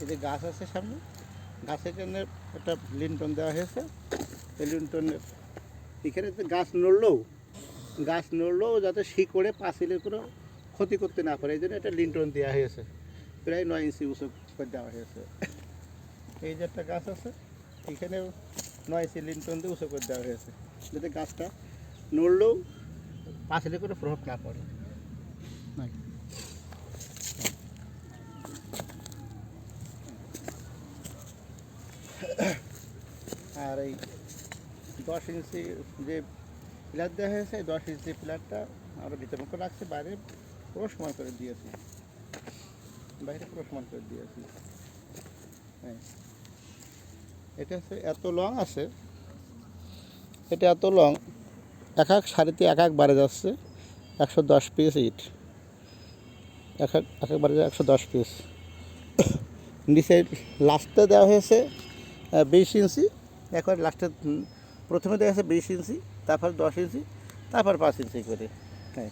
এই যে গাছ আছে সামনে, গাছের জন্য একটা লিন্টন দেওয়া হয়েছে। এই লিন্টনের এখানে গাছ নড়লেও যাতে শিকড়ে পাঁচিলের কোনো ক্ষতি করতে না পারে, এই জন্য একটা লিন্টন দেওয়া হয়েছে, প্রায় 9 ইঞ্চি উঁচু করে দেওয়া হয়েছে। এই যে একটা গাছ আছে, এখানেও 9 ইঞ্চি লিন্টন দিয়ে উঁচু করে দেওয়া হয়েছে, যাতে গাছটা নড়লেও পাঁচিলের কোনো প্রভাব না পড়ে। আর এই 10 ইঞ্চি যে পিলার দেওয়া হয়েছে, 10 ইঞ্চি পিলারটা আমরা ভিতর মুখে রাখছি, বাইরে পুরো সমান করে দিয়েছি, হ্যাঁ। এটা হচ্ছে এত লং আছে, এটা এত লং, এক সারিতে এক বারে যাচ্ছে 110 পিস ইট, এক বারে 110 পিস। নিচে লাস্টে দেওয়া হয়েছে 20 ইঞ্চি, এখন লাস্টে প্রথমে দেওয়া হয়েছে 20 ইঞ্চি, তারপর 10 ইঞ্চি, তারপর 5 ইঞ্চি করে, হ্যাঁ।